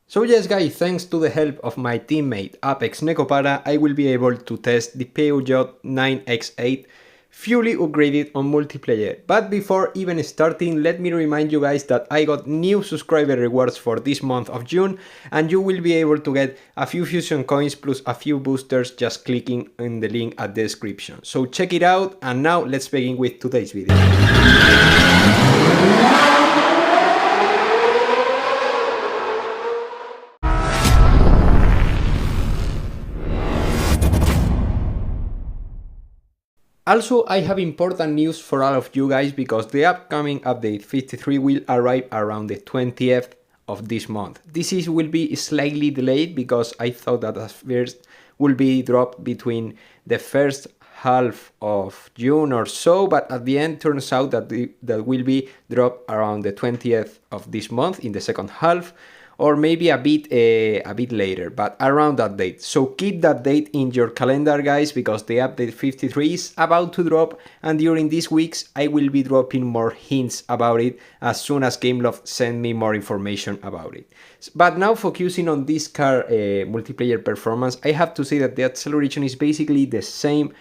So yes guys, thanks to the help of my teammate APEX Nekopara, I will be able to test the Peugeot 9X8 fully upgraded on multiplayer. But before even starting, let me remind you guys that I got new subscriber rewards for this month of June, and you will be able to get a few fusion coins plus a few boosters just clicking in the link at the description. So check it out, and now let's begin with today's video. Also, I have important news for all of you guys because the upcoming update 53 will arrive around the 20th of this month. Will be slightly delayed because I thought that at first will be dropped between the first half of June or so, but at the end turns out that that will be dropped around the 20th of this month in the second half, or maybe a bit later, but around that date. So keep that date in your calendar guys, because the update 53 is about to drop, and during these weeks I will be dropping more hints about it as soon as Gameloft send me more information about it. But now focusing on this car multiplayer performance, I have to say that the acceleration is basically the same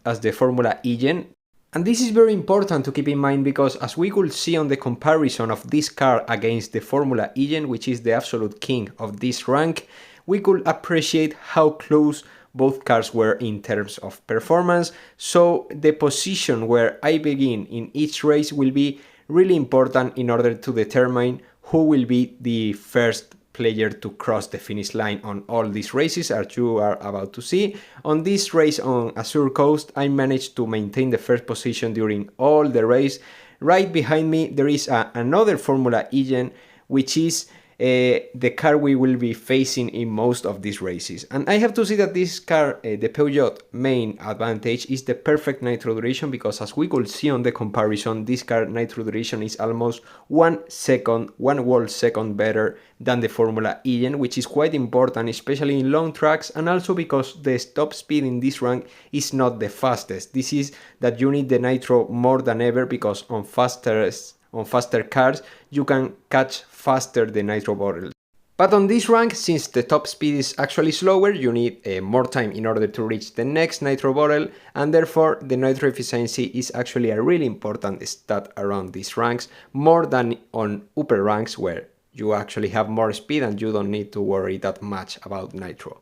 as the Formula E-Gen. And this is very important to keep in mind because, as we could see on the comparison of this car against the Formula E-Gen, which is the absolute king of this rank, we could appreciate how close both cars were in terms of performance. So the position where I begin in each race will be really important in order to determine who will be the first player to cross the finish line on all these races, as you are about to see. On this race on Azure Coast, I managed to maintain the first position during all the race. Right behind me there is another Formula E-Gen, which is the car we will be facing in most of these races. And I have to say that this car, the Peugeot main advantage is the perfect nitro duration, because as we could see on the comparison, this car nitro duration is almost 1 whole second better than the Formula E-Gen, which is quite important, especially in long tracks, and also because the top speed in this rank is not the fastest. This is that you need the nitro more than ever, because on faster cars you can catch faster the nitro barrels. But on this rank, since the top speed is actually slower, you need more time in order to reach the next nitro barrel, and therefore the nitro efficiency is actually a really important stat around these ranks, more than on upper ranks where you actually have more speed and you don't need to worry that much about nitro.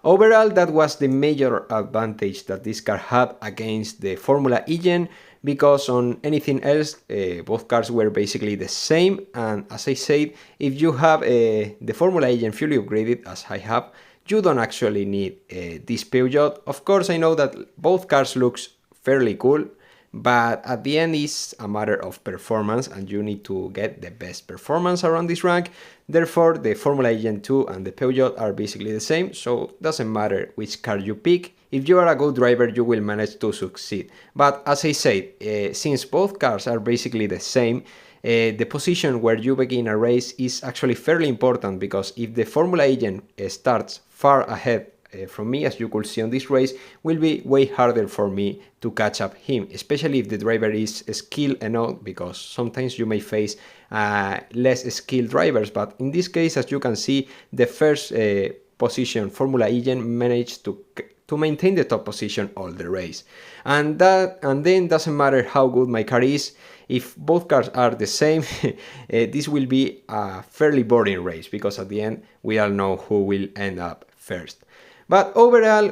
Overall, that was the major advantage that this car had against the Formula E-Gen, because on anything else, both cars were basically the same. And as I said, if you have the Formula E-Gen fully upgraded, as I have, you don't actually need this Peugeot. Of course, I know that both cars looks fairly cool, but at the end it's a matter of performance, and you need to get the best performance around this rank. Therefore, the Formula E-Gen 2 and the Peugeot are basically the same, so doesn't matter which car you pick. If you are a good driver, you will manage to succeed. But as I said, since both cars are basically the same, the position where you begin a race is actually fairly important, because if the Formula E-Gen starts far ahead from me, as you could see on this race, will be way harder for me to catch up him, especially if the driver is skilled enough, because sometimes you may face less skilled drivers. But in this case, as you can see, the first position Formula E-Gen managed to maintain the top position all the race, and then doesn't matter how good my car is, if both cars are the same, this will be a fairly boring race, because at the end we all know who will end up first. But overall,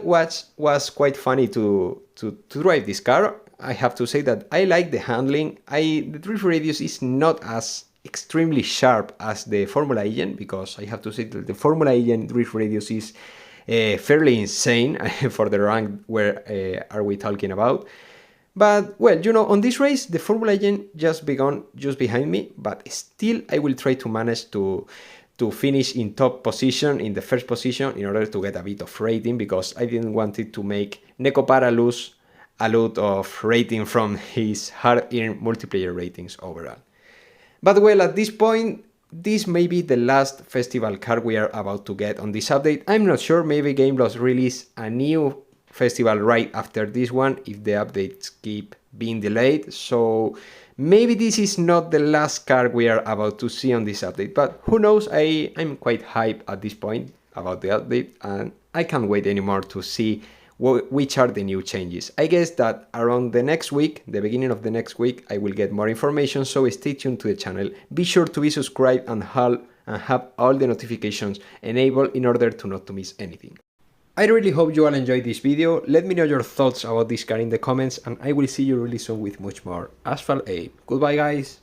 was quite funny to drive this car. I have to say that I like the handling. The drift radius is not as extremely sharp as the Formula E-Gen, because I have to say that the Formula E-Gen drift radius is fairly insane for the rank where are we talking about. But well, you know, on this race the Formula E-Gen just began just behind me, but still I will try to manage to finish in top position, in the first position, in order to get a bit of rating, because I didn't want it to make Nekopara lose a lot of rating from his hard-earned multiplayer ratings overall. But well, at this point, this may be the last festival car we are about to get on this update. I'm not sure, maybe Gameloft release a new festival right after this one if the updates keep being delayed. So Maybe this is not the last car we are about to see on this update, but who knows, I'm quite hyped at this point about the update, and I can't wait anymore to see which are the new changes. I guess that around the next week, the beginning of the next week, I will get more information, so stay tuned to the channel. Be sure to be subscribed and have all the notifications enabled in order to not to miss anything. I really hope you all enjoyed this video. Let me know your thoughts about this car in the comments, and I will see you really soon with much more Asphalt 8. Goodbye guys!